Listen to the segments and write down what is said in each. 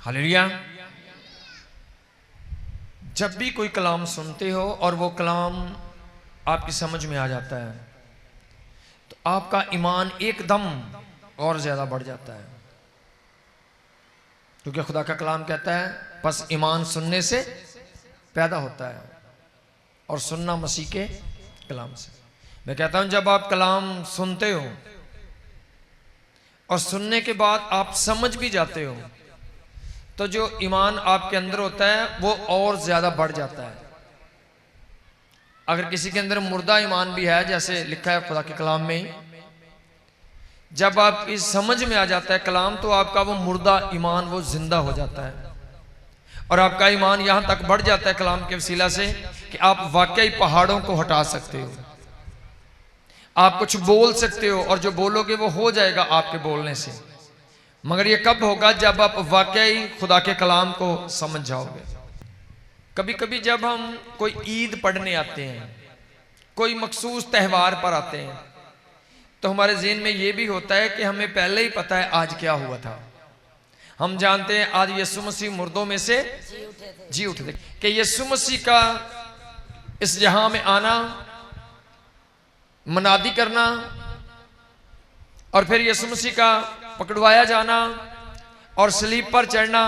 Hallelujah. जब भी कोई कलाम सुनते हो और वो कलाम आपकी समझ में आ जाता है तो आपका ईमान एकदम और ज्यादा बढ़ जाता है, क्योंकि खुदा का कलाम कहता है बस ईमान सुनने से पैदा होता है और सुनना मसीह के कलाम से। मैं कहता हूं जब आप कलाम सुनते हो और सुनने के बाद आप समझ भी जाते हो तो जो ईमान आपके अंदर होता है वो और ज्यादा बढ़ जाता है। अगर किसी के अंदर मुर्दा ईमान भी है, जैसे लिखा है खुदा के कलाम में, जब आपकी समझ में आ जाता है कलाम तो आपका वो मुर्दा ईमान वो जिंदा हो जाता है और आपका ईमान यहां तक बढ़ जाता है कलाम के वसीला से कि आप वाकई पहाड़ों को हटा सकते हो, आप कुछ बोल सकते हो और जो बोलोगे वो हो जाएगा आपके बोलने से। मगर ये कब होगा? जब आप वाकई खुदा के कलाम को समझ जाओगे। कभी कभी जब हम कोई ईद पढ़ने आते हैं, कोई मखसूस त्यौहार पर आते हैं, तो हमारे ज़हन में ये भी होता है कि हमें पहले ही पता है आज क्या हुआ था। हम जानते हैं आज यीशु मसीह मुर्दों में से जी उठे थे, कि यीशु मसीह का इस जहां में आना, मनादी करना और फिर यीशु मसीह का पकड़वाया जाना और सलीब पर चढ़ना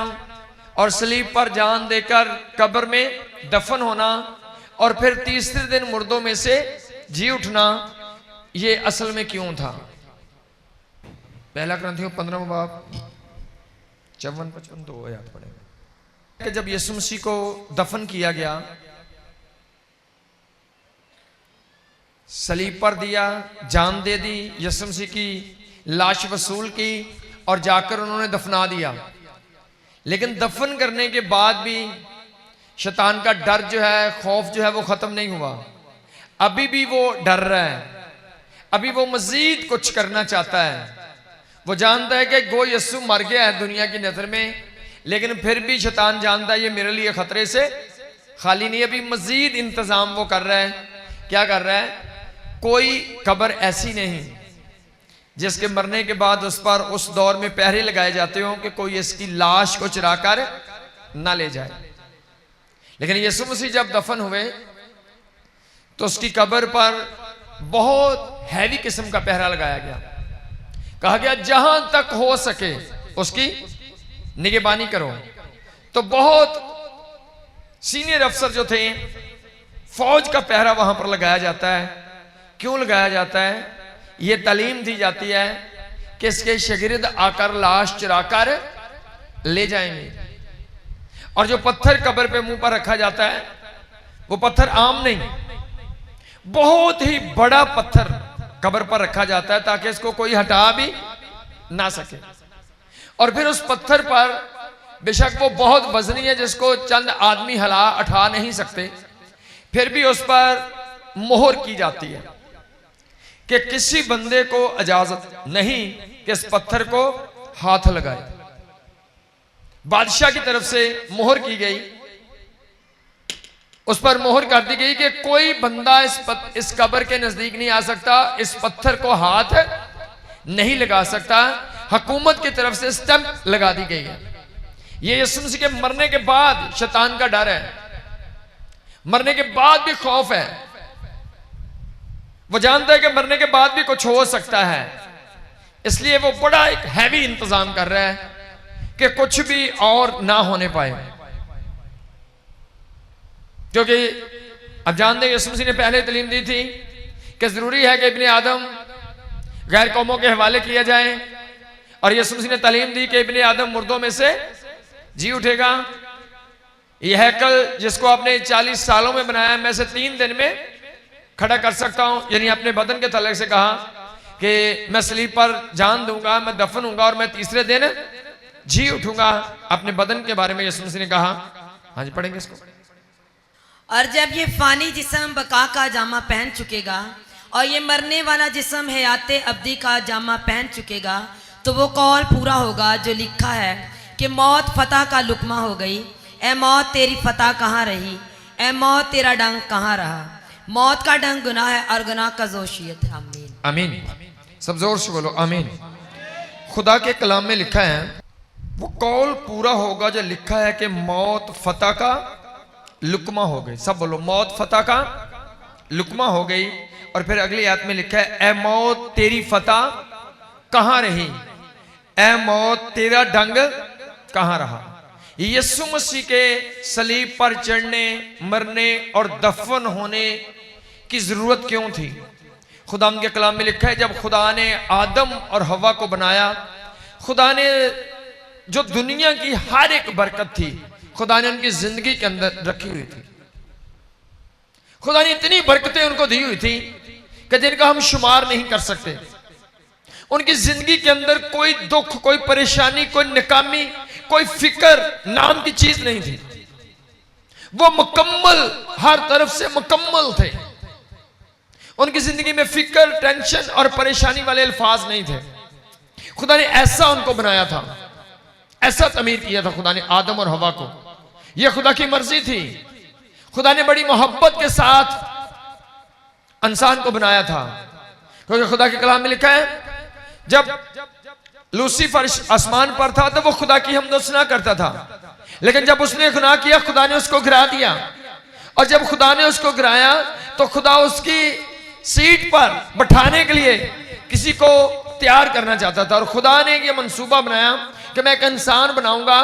और सलीब पर जान देकर कब्र में दफन होना और फिर तीसरे दिन मुर्दों में से जी उठना, ये असल में क्यों था? पहला ग्रंथियों 15 बाब 54-55 तो याद पड़ेगा कि जब यीशु मसीह को दफन किया गया, सलीब पर दिया, जान दे दी, यीशु मसीह की लाश वसूल की और जाकर उन्होंने दफना दिया। लेकिन दफन करने के बाद भी शैतान का डर जो है, खौफ जो है वो खत्म नहीं हुआ। अभी भी वो डर रहा है, अभी वो मजीद कुछ करना चाहता है। वो जानता है कि गो यीशु मर गया है दुनिया की नजर में, लेकिन फिर भी शैतान जानता है ये मेरे लिए खतरे से खाली नहीं। अभी मजीद इंतजाम वो कर रहा है। क्या कर रहा है? कोई कब्र ऐसी नहीं जिसके मरने के बाद उस पर उस दौर में पहरे लगाए जाते हो कि कोई इसकी लाश को चुरा कर ना ले जाए। लेकिन यीशु मसीह जब दफन हुए तो उसकी कब्र पर बहुत हैवी किस्म का पहरा लगाया गया। कहा गया जहां तक हो सके उसकी निगहबानी करो। तो बहुत सीनियर अफसर जो थे, फौज का पहरा वहां पर लगाया जाता है। क्यों लगाया जाता है? ये तालीम दी जाती है कि इसके शागिर्द आकर लाश चुराकर ले जाएंगे। और जो पत्थर कब्र पे मुंह पर रखा जाता है वो पत्थर आम नहीं, बहुत ही बड़ा पत्थर कब्र पर रखा जाता है ताकि इसको कोई हटा भी ना सके। और फिर उस पत्थर पर बेशक वो बहुत वजनी है जिसको चंद आदमी उठा नहीं सकते, फिर भी उस पर मोहर की जाती है कि किसी बंदे को इजाजत नहीं कि इस पत्थर को हाथ लगाए। बादशाह की तरफ से मोहर की गई, उस पर मोहर कर दी गई कि कोई बंदा इस कब्र के नजदीक नहीं आ सकता, इस पत्थर को हाथ नहीं लगा सकता। हुकूमत की तरफ से स्टैंप लगा दी गई है। ये यीशु मसीह के मरने के बाद शैतान का डर है, मरने के बाद भी खौफ है। वो जानता है कि मरने के बाद भी कुछ हो सकता है, इसलिए वो बड़ा एक हैवी इंतजाम कर रहा है कि कुछ भी और ना होने पाए। क्योंकि अब जानते हैं यीशु मसीह ने पहले तालीम दी थी कि जरूरी है कि इब्ने आदम गैर कौमों के हवाले किया जाए, और यीशु मसीह ने तालीम दी कि इब्ने आदम मुर्दों में से जी उठेगा। यह हैकल जिसको आपने 40 सालों में बनाया, मैं से 3 दिन में खड़ा कर सकता हूं। यानी अपने बदन के तलक से कहा कि मैं सलीब पर जान दूंगा, मैं दफन हूंगा और मैं तीसरे दिन जी उठूंगा। अपने बदन के बारे में यीशु मसीह ने कहा। हाँ जी, पढ़ेंगे इसको। और जब ये फानी जिस्म बका का जामा पहन चुकेगा और ये मरने वाला जिस्म हयाते अब्दी का जामा पहन चुकेगा, तो वो कौल पूरा होगा जो लिखा है कि मौत फतह का लुकमा हो गई। ए मौत तेरी फतह कहाँ रही? ए मौत तेरा डंग कहाँ रहा? मौत का डंग गुनाह है और गुनाह का जोशियत है। आमीन आमीन, सब जोर से बोलो आमीन। खुदा के कलाम में लिखा है वो कौल पूरा होगा जो लिखा है कि मौत फतह का लुकमा हो गई। सब बोलो, मौत फतह का लुकमा हो गई। और फिर अगली आयत में लिखा है, ए मौत तेरी फतह कहां रही, ए मौत तेरा डंग कहां रहा। यीशु मसीह के सलीब पर चढ़ने, मरने और दफन होने की जरूरत क्यों थी? खुदा के कलाम में लिखा है, जब खुदा ने आदम और हवा को बनाया, खुदा ने जो दुनिया की हर एक बरकत थी खुदा ने उनकी जिंदगी के अंदर रखी हुई थी। खुदा ने इतनी बरकतें उनको दी हुई थी कि जिनका हम शुमार नहीं कर सकते। उनकी जिंदगी के अंदर कोई दुख, कोई परेशानी, कोई नाकामी, कोई फिक्र नाम की चीज नहीं थी। वो मुकम्मल, हर तरफ से मुकम्मल थे। उनकी जिंदगी में फिक्र, टेंशन और परेशानी वाले अल्फाज नहीं थे। खुदा ने ऐसा उनको बनाया था, ऐसा तमीर किया था खुदा ने आदम और हवा को। यह खुदा की मर्जी थी। खुदा ने बड़ी मोहब्बत के साथ इंसान को बनाया था, क्योंकि खुदा के कलाम में लिखा है, जब लूसीफर आसमान पर था तो वो खुदा की हमदोसना करता था, लेकिन जब उसने गुनाह किया खुदा ने उसको गिरा दिया। और जब खुदा ने उसको गिराया तो खुदा उसकी सीट पर बैठाने के लिए किसी को तैयार करना चाहता था। और खुदा ने ये मंसूबा बनाया कि मैं एक इंसान बनाऊंगा,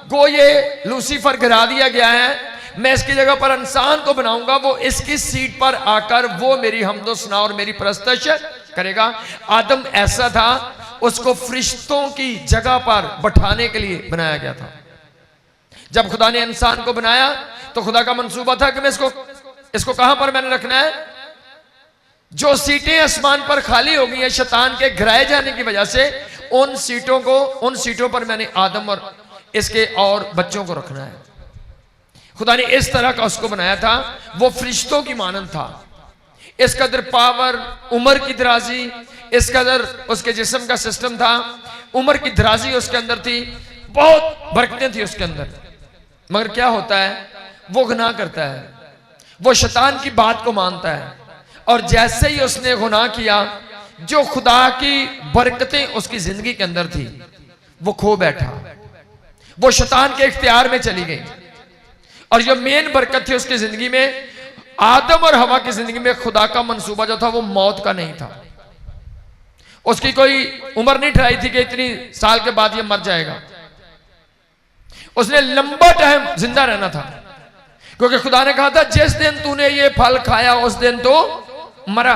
गो ये लूसीफर गिरा दिया गया है, मैं इसकी जगह पर इंसान को बनाऊंगा, वो इसकी सीट पर आकर वो मेरी हमदोसना और मेरी परस्तश करेगा। आदम ऐसा था, उसको फरिश्तों की जगह पर बैठाने के लिए बनाया गया था। जब खुदा ने इंसान को बनाया तो खुदा का मंसूबा था कि मैं इसको कहां पर मैंने रखना है? जो सीटें आसमान पर खाली हो गई है शैतान के गिराए जाने की वजह से, उन सीटों पर मैंने आदम और इसके और बच्चों को रखना है। खुदा ने इस तरह का उसको बनाया था। वो फरिश्तों की मानंद था। इस कदर पावर, उम्र की दराजी, इस कदर उसके जिस्म का सिस्टम था, उम्र की दराजी उसके अंदर थी, बहुत बरकतें थी उसके अंदर। मगर क्या होता है, वो गुनाह करता है, वो शैतान की बात को मानता है। और जैसे ही उसने गुनाह किया, जो खुदा की बरकतें उसकी जिंदगी के अंदर थी वो खो बैठा, वो शैतान के इख्तियार में चली गई। और जो मेन बरकत थी उसकी जिंदगी में, आदम और हवा की जिंदगी में खुदा का मंसूबा जो था वो मौत का नहीं था। उसकी कोई उम्र नहीं ठहराई थी कि इतनी साल के बाद ये मर जाएगा। उसने लंबा टाइम जिंदा रहना था, क्योंकि खुदा ने कहा था जिस दिन तूने ये फल खाया उस दिन तो मरा।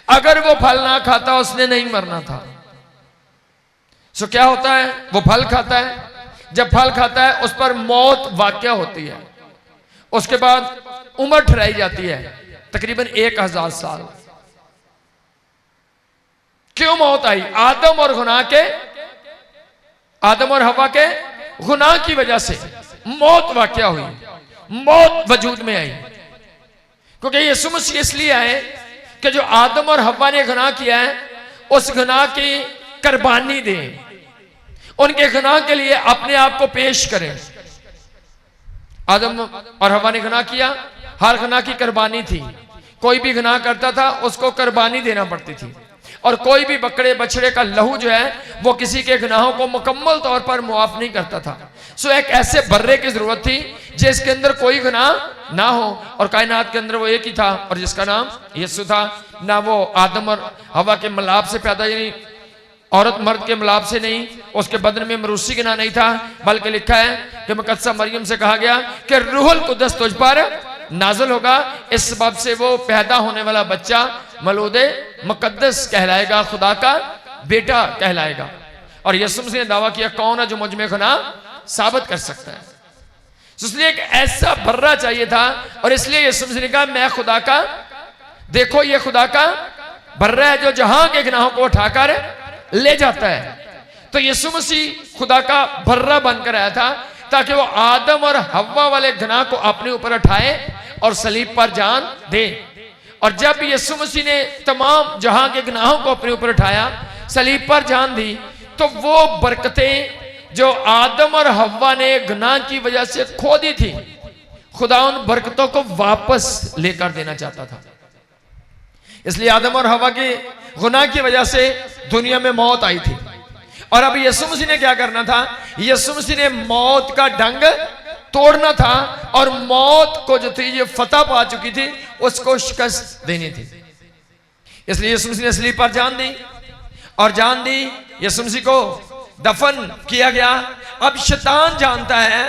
अगर वो फल ना खाता उसने नहीं मरना था। सो क्या होता है, वो फल खाता है, जब फल खाता है उस पर मौत वाक़या होती है, उसके बाद उम्र ठहराई जाती है तकरीबन 1000 साल। क्यों मौत आई? आदम और हवा के गुनाह की वजह से मौत वाक़या हुई, मौत वजूद में आई। क्योंकि यीशु मसीह इसलिए आए कि जो आदम और हवा ने गुनाह किया है उस गुनाह की कुर्बानी दें, उनके गुनाह के लिए अपने आप को पेश करें। आदम और हवा ने गुनाह किया, हर गुनाह की कुर्बानी थी। कोई भी गुनाह करता था उसको कुर्बानी देना पड़ती थी, और कोई भी बकरे बछड़े का लहू जो है वो किसी के गुनाहों को मुकम्मल तौर पर मुआफ नहीं करता था। सो एक ऐसे बर्रे की जरूरत थी जिसके अंदर कोई गुनाह ना हो, और कायनात के अंदर वो एक ही था और जिसका नाम यीशु था। ना वो आदम और हवा के मिलाप से पैदा, यानी औरत मर्द के मिलाप से नहीं, उसके बदन में मरूसी गिना नहीं था, बल्कि लिखा है कि मुकद्दसा मरियम से कहा गया कि रूहुल कुद्दस तुझ पर नाज़िल होगा, इस सबब से वो पैदा होने वाला बच्चा मौलूदे मुकद्दस कहलाएगा, खुदा का बेटा कहलाएगा। और यीशु मसीह ने दावा किया, कौन है जो मुझ में गुनाह साबित कर सकता है? इसलिए एक ऐसा बर्रा चाहिए था, और इसलिए यीशु मसीह ने कहा मैं खुदा का, देखो ये खुदा का बर्रा है जो जहां के गुनाहों को उठाकर ले जाता है। तो यीशु मसीह खुदा का बर्रा बनकर आया था ताकि वो आदम और हव्वा वाले गुनाह को अपने ऊपर उठाए और सलीब पर जान दे। और जब यीशु मसीह ने तमाम जहां के गुनाहों को अपने ऊपर उठाया, सलीब पर जान दी, तो वो बरकतें जो आदम और हव्वा ने गुनाह की वजह से खो दी थी, खुदा उन बरकतों को वापस लेकर देना चाहता था। इसलिए आदम और हव्वा के गुनाह की वजह से दुनिया में मौत आई थी। और अब यीशु मसीह ने क्या करना था? यीशु मसीह ने मौत का ढंग तोड़ना था और मौत को जो थी ये फतह पा चुकी थी उसको शिकस्त देनी थी। इसलिए यीशु मसीह ने सलीब पर जान दी और जान दी, यीशु मसीह को दफन किया गया। अब शैतान जानता है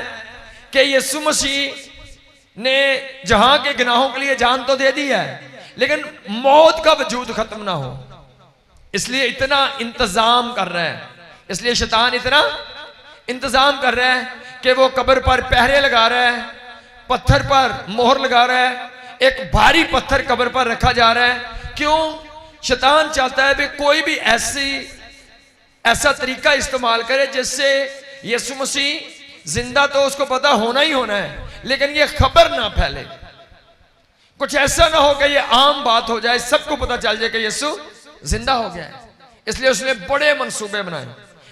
कि यीशु मसीह ने जहां के गुनाहों के लिए जान तो दे दी है, लेकिन मौत का वजूद खत्म ना हो, इसलिए इतना इंतजाम कर रहा है। इसलिए शैतान इतना इंतजाम कर रहा है कि वो कब्र पर पहरे लगा रहा है, पत्थर पर मोहर लगा रहा है, एक भारी पत्थर कब्र पर रखा जा रहा है। क्यों? शैतान चाहता है कि कोई भी ऐसा तरीका इस्तेमाल करे जिससे यीशु मसीह जिंदा तो उसको पता होना ही होना है, लेकिन ये खबर ना फैले, कुछ ऐसा ना हो कि ये आम बात हो जाए, सबको पता चल जाए कि यीशु जिंदा हो गया है। इसलिए उसने बड़े मंसूबे बनाए।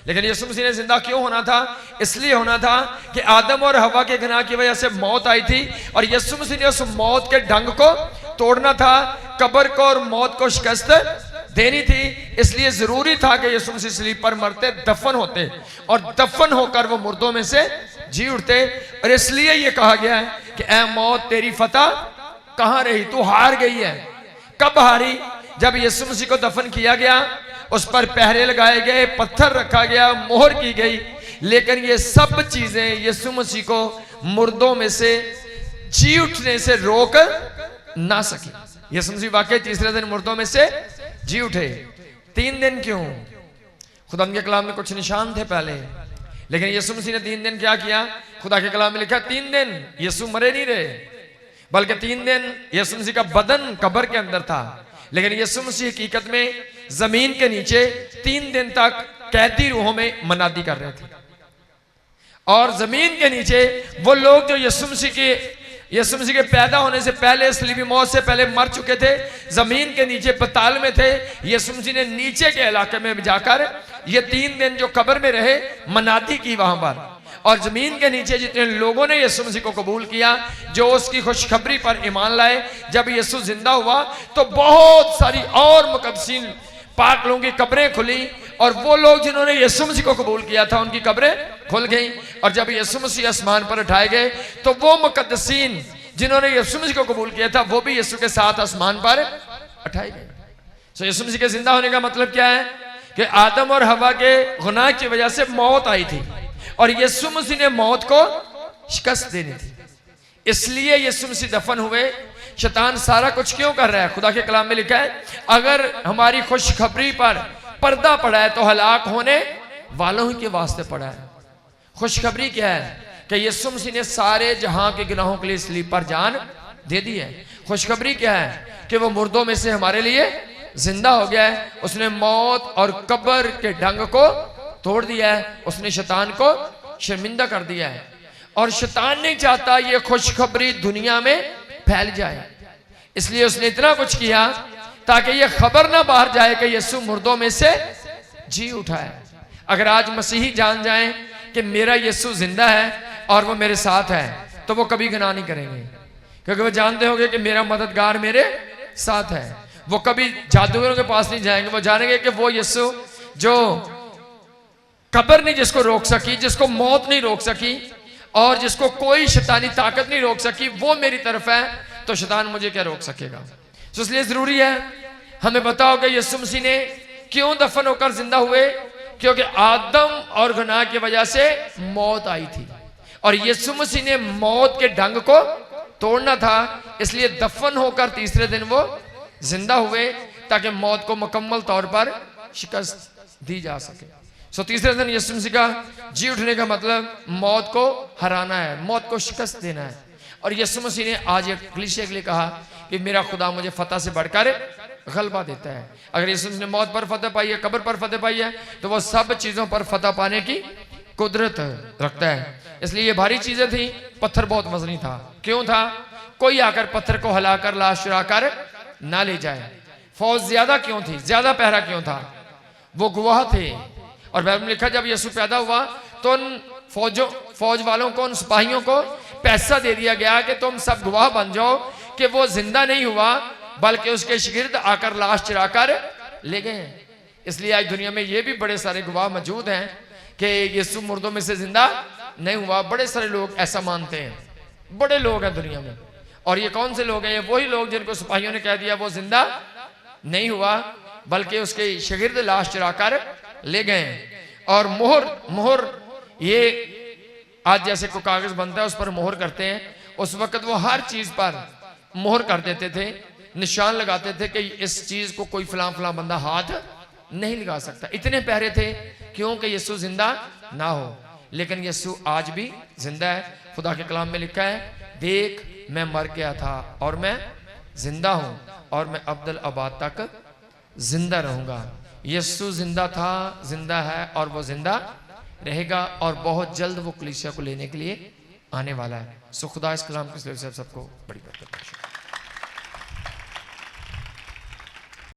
लेकिन यीशु मसीह ने जिंदा क्यों होना था? इसलिए होना था कि आदम और हवा के गुनाह की वजह से मौत आई थी और यीशु मसीह ने उस मौत के ढंग को तोड़ना था, कब्र को और मौत को शिकस्त देनी थी। इसलिए जरूरी था कि यीशु मसीह सलीब पर मरते, दफन होते और दफन होकर वो मुर्दों में से जी उठते। और इसलिए ये कहा गया है कि ऐ मौत तेरी फतह कहां रही, तू हार गई है। कब हारी? जब यीशु मसीह को दफन किया गया, उस पर पहरे लगाए गए, पत्थर रखा गया, मोहर की गई, लेकिन ये सब चीजें यीशु मसीह को मुर्दों में से जी उठने से रोक ना सकी। यीशु मसीह वाकई तीसरे दिन मुर्दों में से जी उठे। 3 दिन क्यों? खुदा के कलाम में कुछ निशान थे पहले, लेकिन यीशु मसीह ने 3 दिन क्या किया? खुदा के कलाम में लिखा 3 दिन यीशु मरे नहीं रहे, बल्कि 3 दिन यीशु मसीह का बदन कब्र के अंदर था, लेकिन यीशु मसीह हकीकत में जमीन के नीचे 3 दिन तक कैदी रूहों में मनादी कर रहे थे। और जमीन के नीचे वो लोग जो यीशु मसीह के पैदा होने से पहले, सलीबी मौत से पहले मर चुके थे, जमीन के नीचे पताल में थे, यीशु मसीह ने नीचे के इलाके में जाकर ये 3 दिन जो कब्र में रहे मनादी की वहां पर। और जमीन के नीचे जितने लोगों ने यीशु मसीह को कबूल किया, जो उसकी खुशखबरी पर ईमान लाए, जब यीशु जिंदा हुआ तो बहुत सारी और मुकद्दसीन पाक लोगों की कब्रें खुली और वो लोग जिन्होंने यीशु मसीह को कबूल किया था उनकी कब्रें खुल गई। और जब यीशु मसीह आसमान पर उठाए गए तो वो मुकद्दसीन जिन्होंने यीशु मसीह को कबूल किया था वो भी यीशु के साथ आसमान पर उठाए गए। तो यीशु मसीह के जिंदा होने का मतलब क्या है? कि आदम और हवा के गुनाह की वजह से मौत आई थी और यीशु मसीह ने मौत को शिकस्त देनी थी, इसलिए यीशु मसीह दफन हुए। शैतान सारा कुछ क्यों कर रहा है? खुदा के कलाम में लिखा है अगर हमारी खुशखबरी पर पर्दा पड़ा है तो हलाक होने वालों ही के वास्ते पड़ा है। खुशखबरी क्या है? कि यीशु मसीह ने सारे जहां के गुनाहों के लिए सलीब पर जान दे दी है। खुशखबरी क्या है? कि वो मुर्दों में से हमारे लिए जिंदा हो गया है। उसने मौत और कब्र के ढंग को तोड़ दिया है, उसने शैतान को शर्मिंदा कर दिया है। और शैतान नहीं चाहता ये खुशखबरी दुनिया में फैल जाए, इसलिए उसने इतना कुछ किया ताकि ये खबर ना बाहर जाए कि यीशु मुर्दों में से जी उठा है। अगर आज मसीही जान जाएं कि मेरा यीशु जिंदा है और वो मेरे साथ है तो वो कभी गुनाह नहीं करेंगे, क्योंकि वो जानते होंगे कि मेरा मददगार मेरे साथ है। वो कभी जादूगरों के पास नहीं जाएंगे, वो जानेंगे कि वो यीशु जो कब्र नहीं जिसको रोक सकी, जिसको मौत नहीं रोक सकी और जिसको कोई शैतानी ताकत नहीं रोक सकी, वो मेरी तरफ है, तो शैतान मुझे क्या रोक सकेगा। तो इसलिए जरूरी है हमें बताओ कि यीशु मसीह ने क्यों दफन होकर जिंदा हुए? क्योंकि आदम और गुनाह की वजह से मौत आई थी और यीशु मसीह ने मौत के ढंग को तोड़ना था, इसलिए दफन होकर तीसरे दिन वो जिंदा हुए ताकि मौत को मुकम्मल तौर पर शिकस्त दी जा सके। सो तीसरे दिन यीशु मसीह का जी उठने का मतलब मौत को हराना है, मौत को शिकस्त देना है। और यीशु मसीह ने आज एक कलीसिया के लिए कहा कि मेरा खुदा मुझे फतह से बढ़कर गलबा देता है। अगर यीशु मसीह ने मौत पर फतह पाई है, कब्र पर फतह पाई है, तो वो सब चीजों पर फतह पाने की कुदरत रखता है। इसलिए ये भारी चीजें थी, पत्थर बहुत वजनी था। क्यों था? कोई आकर पत्थर को हिलाकर लाश चुरा कर ना ले जाए। फौज ज्यादा क्यों थी? ज्यादा पहरा क्यों था? वो गवाह थे। और बाइबल में लिखा जब यीशु पैदा हुआ तो उन फौज वालों को, उन सिपाहियों को पैसा दे दिया गया कि तुम सब गवाह बन जाओ कि वो जिंदा नहीं हुआ बल्कि उसके शागिर्द आकर लाश चुराकर ले गए। इसलिए आज दुनिया में ये भी बड़े सारे गवाह मौजूद हैं कि यीशु मुर्दों में से जिंदा नहीं हुआ। बड़े सारे लोग ऐसा मानते हैं, बड़े लोग हैं दुनिया में। और ये कौन से लोग हैं? ये वही लोग जिनको सिपाहियों ने कह दिया वो जिंदा नहीं हुआ, बल्कि उसके शागिर्द लाश चुराकर ले गए। और मोहर ये आज जैसे कोई कागज बनता है उस पर मोहर करते हैं, उस वक्त वो हर चीज पर मोहर कर देते थे, निशान लगाते थे कि इस चीज को कोई फलां फलां बंदा हाथ नहीं लगा सकता। इतने पहरे थे क्योंकि यीशु जिंदा ना हो, लेकिन यीशु आज भी जिंदा है। खुदा के कलाम में लिखा है, देख मैं मर गया था और मैं जिंदा हूं और मैं अब्दुल आबाद तक जिंदा रहूंगा। यीशु जिंदा था, जिंदा है और वो जिंदा रहेगा, और बहुत जल्द वो कलीसिया को लेने के लिए आने वाला है। सो खुदा इस कलाम के सबको बड़ी बरकत बख्शे।